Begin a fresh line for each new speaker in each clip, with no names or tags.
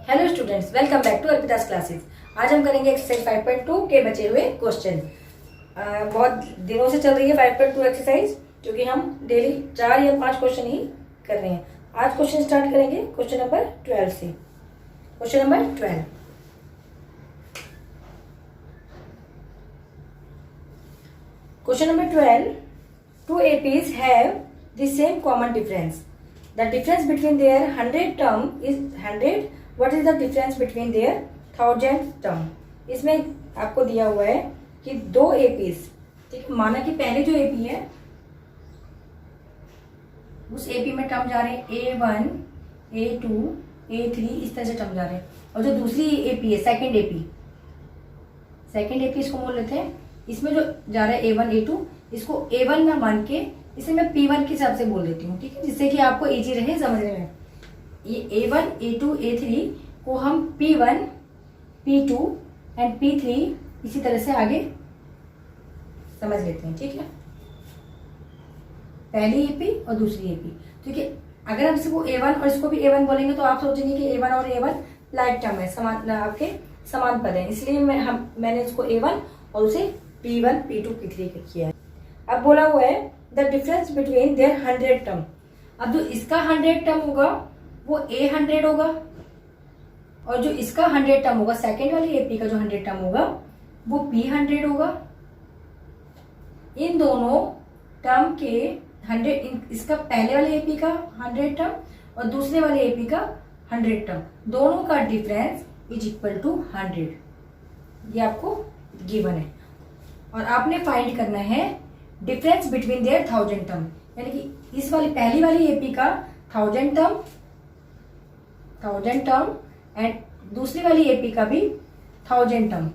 Hello students, welcome back to Arpita's classes. आज हम करेंगे एक्सरसाइज 5.2 के बचे हुए क्वेश्चन। बहुत दिनों से चल रही है 5.2 एक्सरसाइज, क्योंकि हम डेली 4 या 5 क्वेश्चन ही कर रहे हैं। आज क्वेश्चन स्टार्ट करेंगे क्वेश्चन नंबर 12 से। Question number 12, question number 12, two APs have the same common difference. The difference between their 100 term is 100. What is the difference between their 1000 term? इसमें आपको दिया हुआ है कि दो APs, ठीक है। माना कि पहले जो AP है उस AP में टर्म जा रहे हैं A1, A2, A3, इस तरह से टर्म जा रहे हैं। और जो दूसरी AP है सेकंड AP इसको बोल लेते हैं। इसमें जो जा रहा है A1, A2, इसको A1 ना मान के इसे मैं P1 के हिसाब से बोल देती हूँ, ठीक है, जिससे कि आपको इजी रहे समझने में। ये A1, A2, A3 को हम P1, P2 एंड P3 इसी तरह से आगे समझ लेते हैं, ठीक है। पहली AP और दूसरी AP, ठीक है। अगर हम इसको A1 और इसको भी A1 बोलेंगे तो आप सोचेंगे कि A1 और A1 लाइक टर्म है, समान आपके समान पद है, इसलिए मैंने इसको A1 और उसे P1, P2, P3 किया है। अब बोला हुआ है the difference between their 100 term. अब जो इसका 100 टर्म होगा वो A100 होगा, और जो इसका 100 टर्म होगा, सेकेंड वाली AP का जो 100 टर्म होगा वो P100 होगा। इन दोनों टर्म के 100, इसका पहले वाले AP का 100 टर्म और दूसरे वाले AP का 100 टर्म, दोनों का डिफरेंस इज इक्वल टू 100। ये आपको गिवन है और आपने फाइंड करना है डिफरेंस बिटवीन देयर 1000 टर्म, यानी कि इस वाली पहली वाली AP का 1000 टर्म एंड दूसरी वाली AP का भी 1000 टर्म।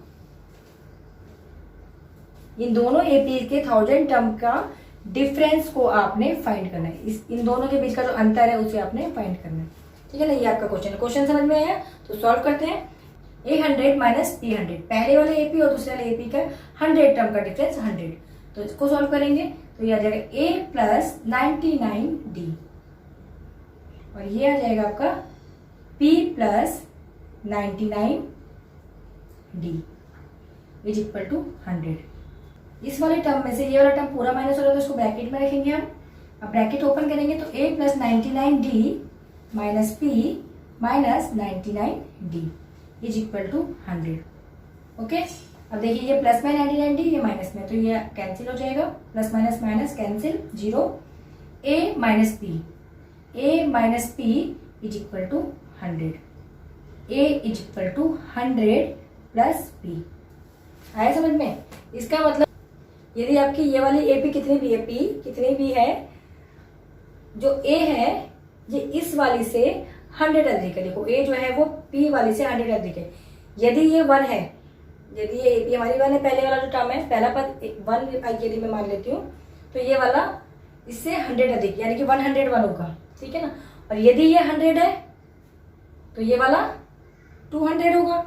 इन दोनों AP के 1000 टर्म का डिफरेंस को आपने फाइंड करना है। इन दोनों के बीच का जो अंतर है उसे आपने फाइंड करना है, ठीक है ना। ये आपका क्वेश्चन है। क्वेश्चन समझ में आया तो सॉल्व करते हैं। A100 माइनस P100, पहले वाले AP और दूसरे वाले AP का 100 टर्म का डिफरेंस 100, तो इसको सॉल्व करेंगे तो ये आ जाएगा A प्लस 99D, और ये आ जाएगा आपका P plus 99D is equal to 100। इस वाले टर्म में से ये वाला टर्म पूरा माइनस हो रहा है तो इसको ब्रैकेट में रखेंगे हम। अब ब्रैकेट ओपन करेंगे तो A plus 99D minus P minus 99D is equal to 100। Okay, अब देखिए ये प्लस में 99D, ये माइनस में, तो ये कैंसिल हो जाएगा। Plus minus minus cancel, 0। A minus P is equal to 100। A is equal to 100 plus P। आया समझ में? इसका मतलब यदि आपकी ये वाली AP कितनी भी है, P कितनी भी है, जो A है ये इस वाली से 100 अधिक है। देखो A जो है वो P वाली से 100 अधिक है। यदि ये 1 है, यदि ये AP हमारी 1 है, पहले वाला जो टर्म है, पहला पद 1 यदि मैं मान लेती हूँ तो ये वाला इससे 100 अधिक, यानी कि 101 होगा, ठीक है ना। और यदि ये 100 है तो ये वाला 200 होगा।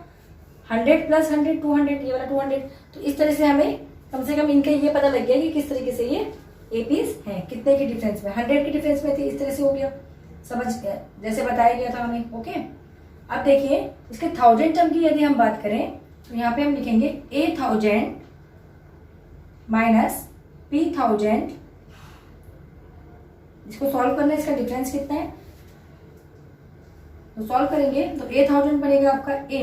100 प्लस 100 200, ये वाला 200। तो इस तरह से हमें कम से कम इनका ये पता लग गया कि किस तरीके से ये APs हैं, कितने के डिफरेंस में। 100 के डिफरेंस में थी, इस तरह से हो गया, समझ जैसे बताया गया था हमें। ओके, अब देखिए इसके 1000 टर्म की यदि हम बात करें तो यहाँ पे हम लिखेंगे A1000 माइनस P1000। इसको सॉल्व करना है, इसका डिफरेंस कितना है तो सॉल्व करेंगे तो A1000 बनेगा आपका A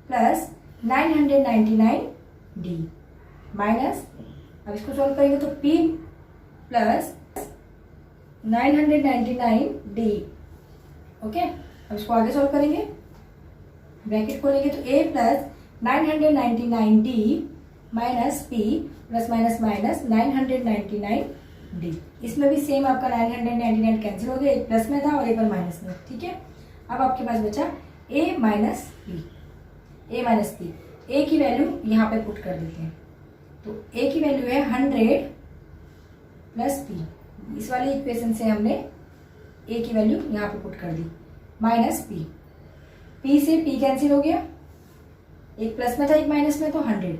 प्लस 999D माइनस, अब इसको सॉल्व करेंगे तो P प्लस 999D। ओके, अब इसको आगे सॉल्व करेंगे, ब्रैकेट खोलेंगे तो A plus 999D minus P plus minus minus 999D। इसमें भी सेम आपका 999 कैंसिल हो गया, एक प्लस में था और एक और माइनस में, ठीक है। अब आपके पास बचा A माइनस P। A की वैल्यू यहाँ पे पुट कर देते हैं, तो A की वैल्यू है 100 प्लस P। इस वाली इक्वेशन से हमने A की वैल्यू यहाँ पे पुट कर दी, माइनस P से P कैंसिल हो गया, एक प्लस में था एक माइनस में, तो 100।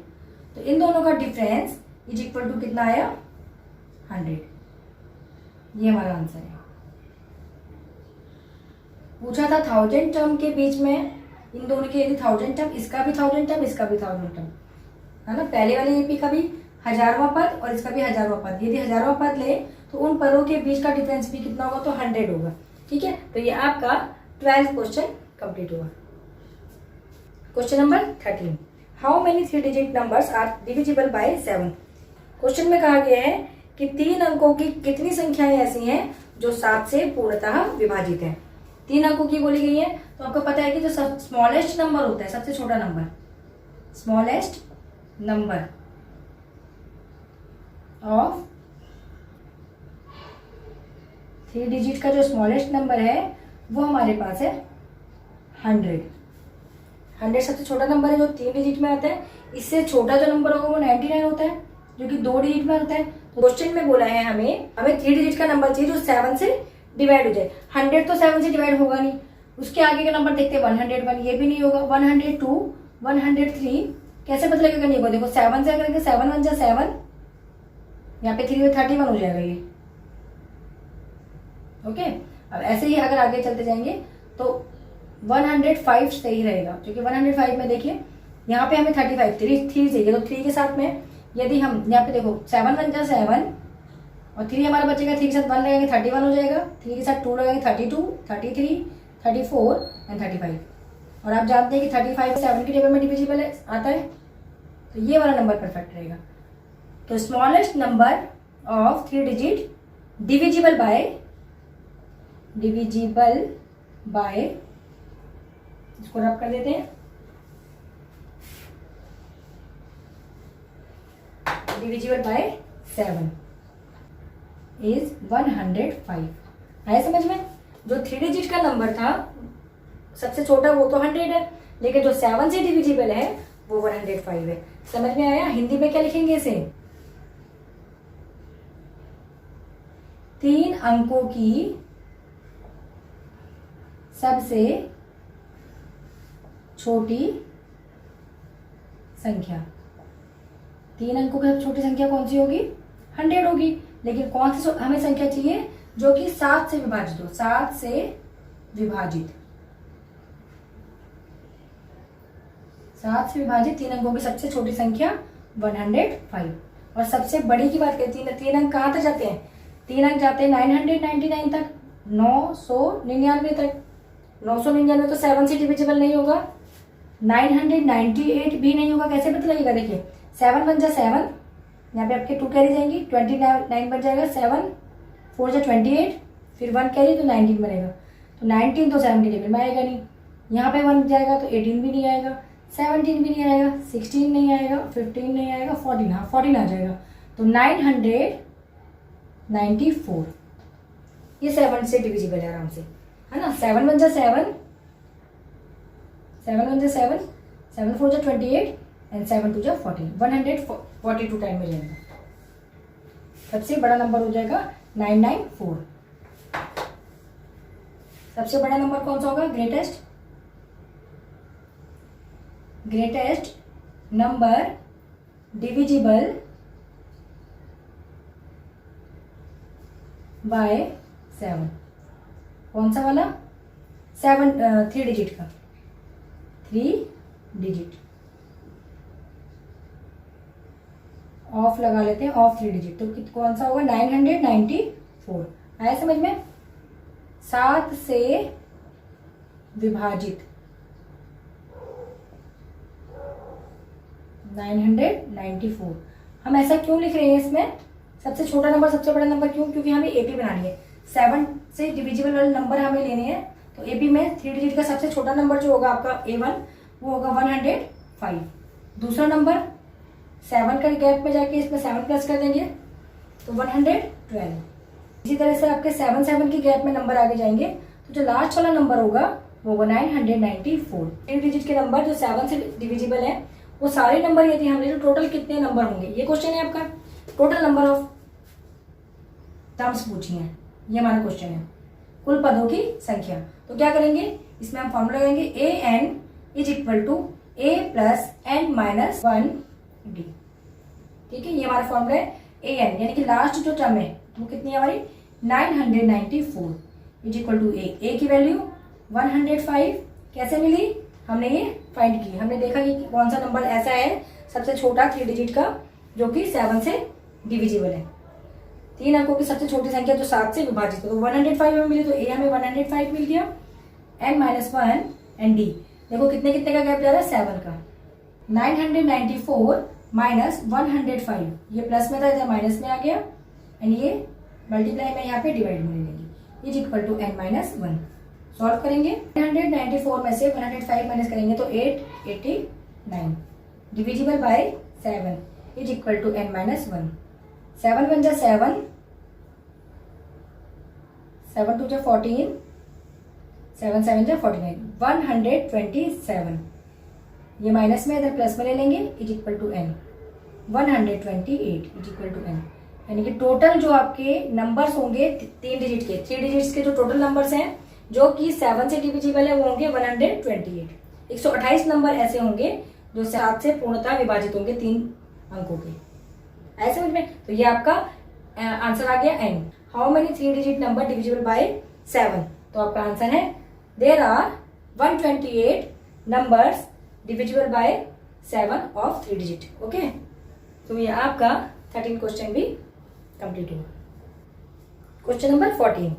तो इन दोनों का डिफरेंस इज इक्वल टू कितना आया, 100। ये हमारा आंसर है। पूछा था 1000 टर्म के बीच में इन दोनों की यदि 1000 टर्म, इसका भी 1000 टर्म, इसका भी 1000 टर्म, है ना। पहले वाले एपी का भी 1000वां पद और इसका भी 1000वां पद, यदि 1000वां पद ले तो उन पदों के बीच का डिफरेंस भी कितना होगा, तो 100 होगा। ठीक है, तो ये आपका 12th क्वेश्चन कंप्लीट हुआ। Question number 13, how many 3 digit numbers are divisible by 7। Question में कहा गया है कि 3 अंकों की कितनी संख्याएं ऐसी हैं जो 7 से पूर्णतः विभाजित है। 3 अंकों की बोली गई है, तो आपको पता है कि जो स्मॉलेस्ट नंबर होता है, सबसे छोटा number, smallest number of 3 digit का जो स्मॉलेस्ट नंबर है वो हमारे पास है 100। 100 सबसे छोटा नंबर है जो 3 डिजिट में आता है। इससे छोटा जो नंबर होगा वो 99 होता है, जो कि 2 डिजिट में होता है। क्वेश्चन में बोला है हमें 3 डिजिट का नंबर चाहिए जो 7 से डिवाइड हो जाए। 100 तो 7 से डिवाइड होगा नहीं, उसके आगे का नंबर देखते हैं 101, ये भी नहीं होगा। 102, 103 कैसे पता लगेगा, नहीं होगा। देखो 7 से अगर 7 1 जा 7, यहाँ पे 3 में 31 हो जाएगा ये। ओके, अब ऐसे ही अगर आगे चलते जाएंगे तो 105 सही रहेगा, क्योंकि 105 में देखिए यहाँ पे हमें 35 3 चाहिए, तो 3 के साथ में यदि हम यहाँ पे देखो 7 1 जा 7 और 3 हमारा बचेगा, 3 के साथ 1 लगाएंगे 31 हो जाएगा, 3 के साथ 2 लगाएंगे 32, 33, 34 एंड 35। और आप जानते हैं कि 35 7 की टेबल में डिविजिबल आता है, तो ये वाला नंबर परफेक्ट रहेगा। तो smallest number of 3 digit divisible by इसको रब कर देते हैं, डिविजिबल बाय 7 इज 105। आया समझ में? जो 3 डिजिट का नंबर था सबसे छोटा वो तो 100 है, लेकिन जो 7 से डिविजिबल है वो 105 है। समझ में आया? हिंदी में क्या लिखेंगे इसे? 3 अंकों की सबसे छोटी संख्या। 3 अंकों की सबसे छोटी संख्या कौन सी होगी? 100 होगी। लेकिन कौन सी हमें संख्या चाहिए? जो कि 7 से विभाजित हो। 7 से विभाजित 3 अंकों की सबसे छोटी संख्या 105। और सबसे बड़ी की बात करें, 3 अंक कहाँ तक जाते हैं? 3 अंक जाते हैं 999 तक, 999 तक। 999 तो 7 से डिविजिबल नहीं होगा, 998 भी नहीं होगा। कैसे पता लगेगा? देखिए 7 1 जा 7, यहाँ पे आपके 2 कैरी जाएंगी, 29 बन जाएगा। 7 4 जा 28, फिर 1 कैरी तो 19 बनेगा। तो 19 तो 7 की टेबल में आएगा नहीं। यहाँ पे 1 जाएगा तो 18 भी नहीं आएगा, 17 भी नहीं आएगा, 16 नहीं आएगा, 15 नहीं आएगा, 14, हाँ 14 आ जाएगा। तो 994 ये 7 से डिविजिबल है आराम से, है ना। 7 1 जा 7, 7 1 जा 7, 7 4 जा 28 एंड 7 2 जा 14, 142 टाइम में जाएगा। सबसे बड़ा नंबर हो जाएगा 994। सबसे बड़ा नंबर कौन सा होगा? Greatest number divisible by 7। कौन सा वाला? 3 डिजिट का, 3 डिजिट ऑफ लगा लेते हैं, ऑफ 3 डिजिट। तो कौन सा होगा? 994। आया समझ में? 7 से विभाजित 994। हम ऐसा क्यों लिख रहे हैं इसमें? सबसे छोटा नंबर सबसे बड़ा नंबर क्यों? क्योंकि हमें एपी बनानी है। 7 से डिविजिबल वाले नंबर हमें लेने हैं। तो एपी में 3 डिजिट का सबसे छोटा नंबर जो होगा आपका A1 वो होगा 105। दूसरा नंबर 7 का गैप में जाके इसमें 7 प्लस कर देंगे तो 112। इसी तरह से आपके 7 के गैप में नंबर आगे जाएंगे तो जो लास्ट वाला नंबर होगा वो होगा 994। 3 डिजिट के नंबर जो 7 से डिविजिबल है वो सारे नंबर यदि हम ले तो टोटल कितने नंबर होंगे? ये क्वेश्चन है आपका। टोटल नंबर ऑफ टर्म्स पूछी है, ये हमारा क्वेश्चन है। कुल पदों की संख्या। तो क्या करेंगे? इसमें हम फॉर्मूला लगाएंगे an is equal to a plus n minus 1d। ठीक है, ये हमारा फॉर्मूला है an, यानी कि लास्ट जो टर्म है वो कितनी है हमारी? 994 इज इक्वल टू a की वैल्यू 105 कैसे मिली? हमने ये फाइंड की, हमने देखा कि कौन सा नंबर ऐसा है सबसे छोटा 3 डिजिट का जो कि 7 से डिविजिबल है। 3 अंकों की सबसे छोटी संख्या जो 7 से विभाजित है। तो 105 हमें मिली, तो ए हमें 105 मिल गया। n-1 एंड डी देखो कितने कितने का गैप जा रहा है, 7 का। 994 माइनस 105, ये प्लस में था इधर माइनस में आ गया, एंड ये मल्टीप्लाई में यहाँ पे डिवाइड में ले लेंगे, is equal to n-1। Solve करेंगे, 994 में से 105 माइनस करेंगे तो 889 divisible by 7 is equal to n-1। 7 1 जा 7, 7 2 जा 14, 7 7 जा 49, 127। ये माइनस में इधर प्लस में ले लेंगे, is equal to n। 128 is equal to n, यानी कि टोटल जो आपके नंबर्स होंगे 3 डिजिट के, 3 डिजिट्स के जो टोटल नंबर्स हैं जो कि 7 से डिविजिबल है वो होंगे 128। 128 नंबर ऐसे होंगे जो 7 से पूर्णतः विभाजित होंगे 3 अंकों के। ऐसे समझ में? तो ये आपका आंसर आ गया n। How many 3 digit number divisible by 7? तो आपका आंसर है there are 128 numbers divisible by 7 of 3 digit. Okay, तो ये आपका 13 क्वेश्चन भी कंप्लीट हुआ। Question number 14,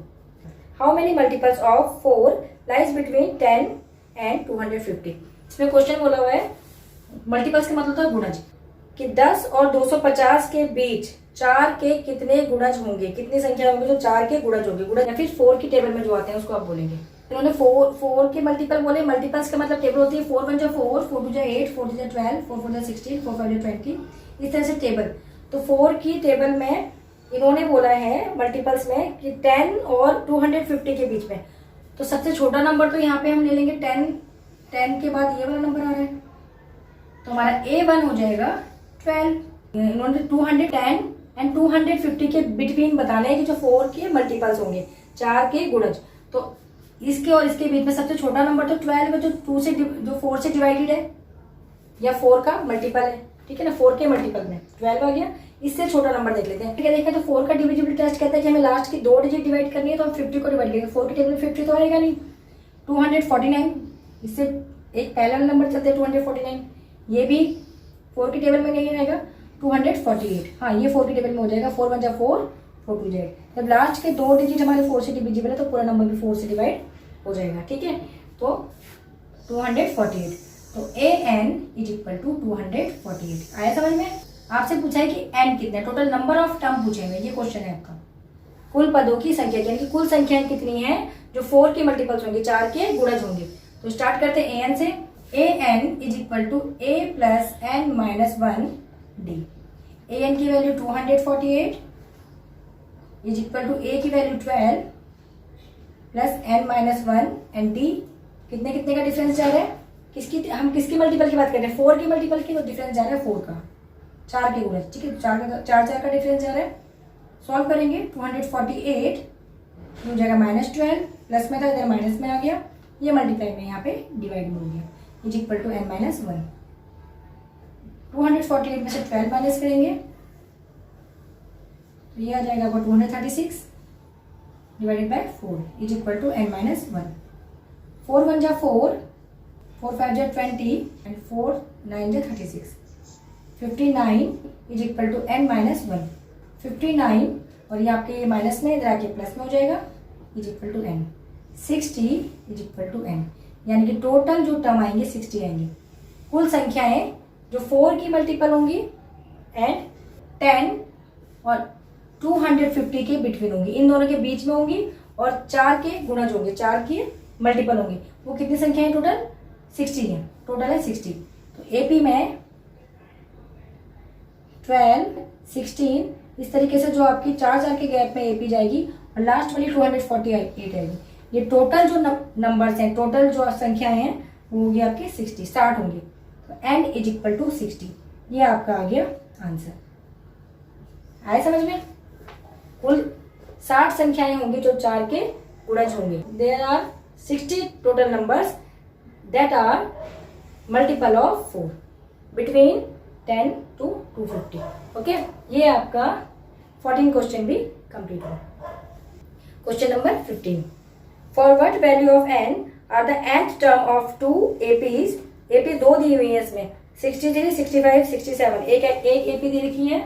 how many multiples of 4 lies between 10 and 250? इसमें क्वेश्चन बोला हुआ है, मल्टीपल्स का मतलब होता है गुणज, कि 10 और 250 के बीच 4 के कितने गुणज होंगे, कितनी संख्या होंगे जो 4 के गुणज होंगे। गुणज या फिर 4 की टेबल में जो आते हैं उसको आप बोलेंगे। इन्होंने 4 के मल्टीपल बोले। मल्टीपल्स का मतलब टेबल होती है 4 1 जा 4, 4 2 जा 8, 4 3 जा 12, 4 4 जा 16, 4 5 जा 20, इस तरह से टेबल। तो 4 की टेबल में इन्होंने बोला है मल्टीपल्स में कि 10 और 250 के बीच में। तो सबसे छोटा नंबर तो यहाँ पे हम ले लेंगे 10 के बाद ये वाला नंबर आ रहा है, तो हमारा A1 हो जाएगा 12। इन्होंने 210 एंड 250 के बिटवीन बताना है कि जो 4 के मल्टीपल्स होंगे, 4 के गुणज। तो इसके और इसके बीच में सबसे छोटा नंबर तो 12 है, जो 4 से डिवाइडेड है या 4 का मल्टीपल है, ठीक है ना। 4 के मल्टीपल में 12 आ गया। इससे छोटा नंबर देख लेते हैं। ठीक है, देखें तो 4 का डिविजिबिलिटी टेस्ट कहता है कि हमें लास्ट की 2 डिजिट डिवाइड करनी है, तो हम 50 को डिवाइड करेंगे। 4 की टेबल में 50 तो आएगा नहीं। 249, इससे एक पहला नंबर चलते हैं 249, ये भी 4 की टेबल में नहीं आएगा। 248, हाँ ये 4 की टेबल में हो जाएगा। 4 1 जा 4, 4 2 जा 8। जब लास्ट के 2 डिजिट हमारे 4 से डिविजिबल है तो पूरा नंबर भी 4 से डिवाइड हो जाएगा। ठीक है, तो 248, तो AN इज इक्वल टू 248। आया समझ में? आपसे पूछा है कि n कितना है, टोटल नंबर ऑफ टर्म पूछे हुए, ये क्वेश्चन है आपका। कुल पदों की संख्या, यानी कि कुल संख्याएं कितनी है जो 4 के मल्टीपल्स होंगे, 4 के गुणज होंगे। तो स्टार्ट करते हैं AN से। AN is equal to A plus n-1 D। AN की value 248 is equal to A की value 12 plus n-1 and D। कितने कितने का डिफरेंस जा रहा है, हम किसकी मल्टीपल की बात कर रहे हैं, 4 की मल्टीपल की। तो डिफरेंस जा रहा है 4 का, 4 के गुणज। ठीक है, 4 का डिफरेंस जा रहा है। सॉल्व करेंगे, 248 हो जाएगा -12, प्लस में था इधर माइनस में आ गया, ये मल्टीप्लाई में यहाँ पे डिवाइड में हो गया, इज इक्वल टू n-1। 248 में से 12 माइनस करेंगे तो ये आ जाएगा आपको 236 divided by 4 is equal to n-1। 4 1 जा 4, 4 5 जा 20 एंड 4 9 जा 36। 59 इज इक्वल टू n-1। 59 और ये आपके माइनस में इधर आके प्लस में हो जाएगा, is equal to n। 60 is equal to n, यानी कि टोटल जो टर्म आएंगे 60 आएंगे। कुल संख्याएं जो 4 की मल्टीपल होंगी एंड 10 और 250 के बिटवीन होंगी, इन दोनों के बीच में होंगी, और 4 के गुणज होंगे, 4 के मल्टीपल होंगे। वो कितनी संख्या है टोटल? 60 है, टोटल है 60। तो AP में 12 16 इस तरीके से जो आपकी 4 के गैप में AP जाएगी और लास्ट वाली 248 आएगी। ये टोटल जो नंबर्स हैं, टोटल जो संख्याएं हैं वो होगी आपकी 60 होंगी। तो n इज इक्वल टू 60, ये आपका आ गया आंसर। आए समझ में? कुल 60 संख्याएं होंगी जो 4 के गुणज होंगे। There are 60 total numbers that are multiple of 4 between 10 to 250। Okay, ये आपका 14 क्वेश्चन भी कंप्लीट हुआ। Question number 15, for what value of n are the nth term of two APs, AP दो दी हुई है इसमें 63, 65, 67, एक एपी दे रखी है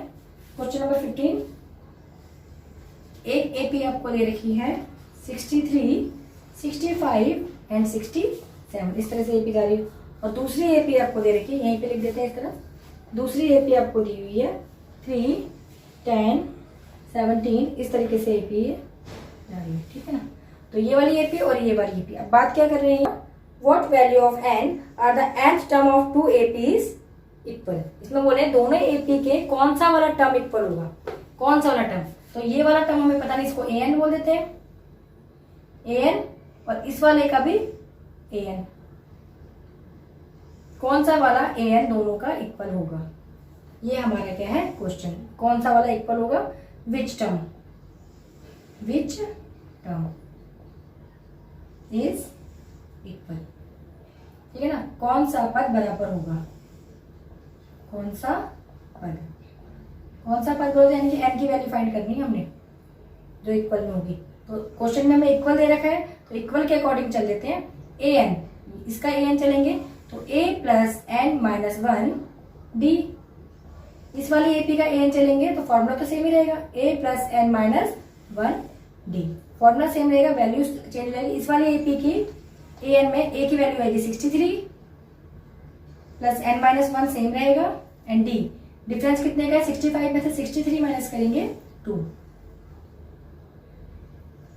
क्वेश्चन नंबर 15, एक एपी आपको दे रखी है 63, 65 एंड 67, इस तरह से एपी जा रही है। और दूसरी एपी आपको दे रखी है, यहीं पे लिख देते हैं इस तरह, दूसरी एपी आपको दी हुई है 3, 10, 17, इस तरीके से एपी जा रही है, ठीक है ना। तो ये वाली एपी और ये वाली एपी। अब बात क्या कर रहे हैं, what value of n are the nth term of two APs equal. इसमें बोले दोनों एपी के कौन सा वाला टर्म इक्वल होगा, कौन सा वाला टर्म। तो ये वाला टर्म हमें पता नहीं, इसको an बोल देते हैं, an, और इस वाले का भी an, कौन सा वाला an दोनों का इक्वल होगा, ये हमारा क्या है क्वेश्चन। कौन सा वाला इक्वल होगा, विच टर्म इज इक्वल, ठीक है ना। कौन सा पद बराबर होगा, कौन सा पद बोलते हैं, यानी कि n की वैल्यू फाइंड करनी है हमने जो इक्वल में होगी। तो क्वेश्चन में हमें इक्वल दे रखा है, तो इक्वल के अकॉर्डिंग चल लेते हैं। an, इसका an चलेंगे तो a plus n minus 1 d, इस वाली एपी का an चलेंगे तो फॉर्मूला तो सेम ही रहेगा, a plus n minus 1 d, formula same रहेगा, वैल्यू चेंज हो जाएगी। इस वाली एपी की an में a की वैल्यू आएगी 63 प्लस n माइनस 1 सेम रहेगा, एंड d डिफरेंस कितने का है, 65 में से 63 माइनस करेंगे 2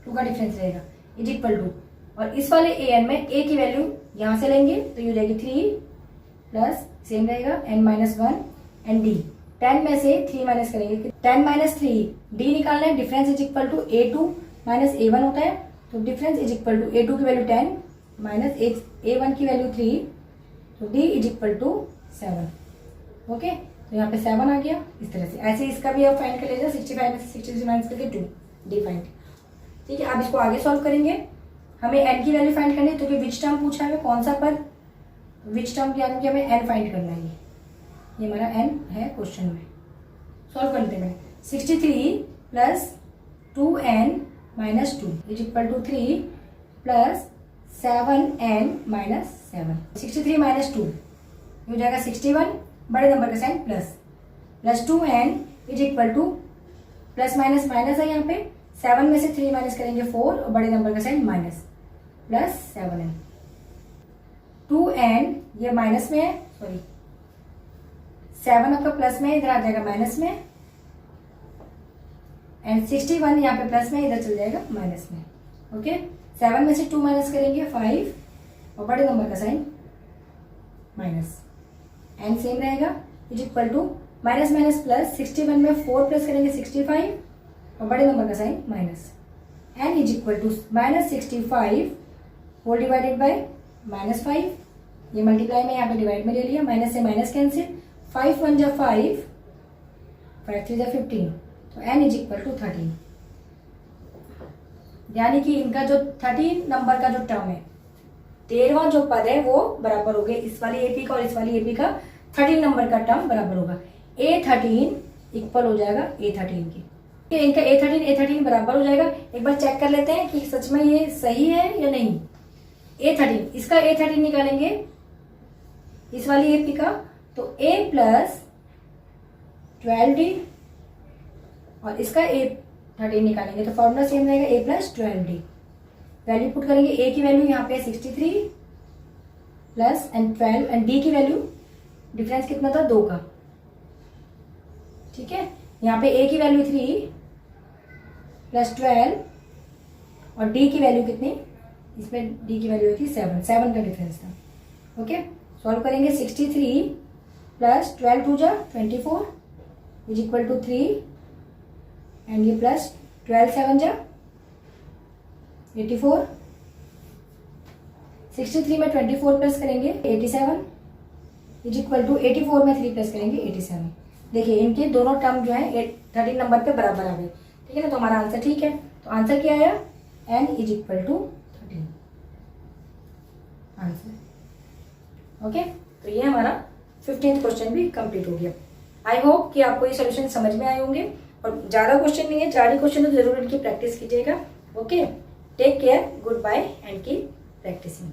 का डिफरेंस रहेगा, इज इक्वल टू, और इस वाले an में a की वैल्यू यहां से लेंगे तो ये हो जाएगी 3 प्लस सेम रहेगा n माइनस 1 एंड d, 10 में से 3 माइनस करेंगे, 10 माइनस 3 d निकालना है, difference is equal to a2 minus a1 होता है, तो difference is equal to a2 की वैल्यू 10 माइनस a1 की वैल्यू 3, तो d is equal to 7। Okay, तो यहाँ पे 7 आ गया इस तरह से। ऐसे इसका भी आप फाइंड कर लीजिए, 65 में से 63 माइनस करके 2 d फाइंड, ठीक है। अब इसको आगे सॉल्व करेंगे, हमें n की वैल्यू फाइंड करनी है, तो विच टर्म पूछा है, कौन सा पद, विच टर्म यानी कि हमें n फाइंड करना है, ये हमारा n है क्वेश्चन में। सॉल्व कर लेते हैं, 63 plus 2n minus 2 is equal to 3 plus 7n minus 7, 63 minus 2 हो जाएगा 61, बड़े नंबर का sign plus 2n is equal to, plus minus minus है यहाँ पे, 7 में से 3 माइनस करेंगे 4, और बड़े नंबर का sign minus, plus 7n, 2n ये माइनस में है, सॉरी 7 आपका प्लस में, इधर आ जाएगा माइनस में, एंड 61 यहाँ पे प्लस में, इधर चल जाएगा माइनस में। ओके, 7 में से 2 माइनस करेंगे 5, और बड़े नंबर का साइन माइनस, एन सेम रहेगा, is equal to minus minus plus, 61 में 4 प्लस करेंगे 65, और बड़े नंबर का sign minus, n is equal to minus 65 whole divided by minus 5, ये मल्टीप्लाई में यहाँ पे डिवाइड में ले लिया, माइनस से माइनस कैंसिल, 5 1 जा 5, 5 3 जा 15, तो n इज इक्वल टू 13, यानी कि इनका जो 13 नंबर का जो टर्म है, 13वां जो पद है वो बराबर हो गए इस वाली एपी का, और इस वाली एपी का 13 नंबर का टर्म बराबर होगा, A13 इक्वल हो जाएगा A13 की, इनका A13 बराबर हो जाएगा। एक बार चेक कर लेते हैं कि सच में ये सही है या नहीं। A13, इसका A13 निकालेंगे इस वाली एपी का, तो A प्लस 12D, और इसका A13 निकालेंगे तो फॉर्मूला सेम रहेगा, A plus 12D, value put करेंगे, A की वैल्यू यहाँ पे 63 प्लस एंड 12, एंड D की वैल्यू डिफरेंस कितना था 2 का, ठीक है। यहाँ पे A की वैल्यू 3 प्लस 12, और D की वैल्यू कितनी, इसमें D की वैल्यू थी 7 का डिफरेंस था। ओके, सॉल्व करेंगे, 63 प्लस 12 2 जा 24 इज इक्वल टू 3, एंड ये प्लस 12 7 जा 84, 63 में 24 प्लस करेंगे 87 इज इक्वल टू 84 में 3 प्लस करेंगे 87। देखिए इनके दोनों टर्म जो है 13 नंबर पे बराबर आ गए, ठीक है ना। तो हमारा आंसर ठीक है, तो आंसर क्या आया, n is equal to 13 answer. Okay, तो ये हमारा 15th क्वेश्चन भी कंप्लीट हो गया। आई होप कि आपको ये सोल्यूशन समझ में आए होंगे, और ज़्यादा क्वेश्चन नहीं है, 4 ही क्वेश्चन तो जरूर इनकी प्रैक्टिस कीजिएगा। Okay, take care, goodbye and keep practising.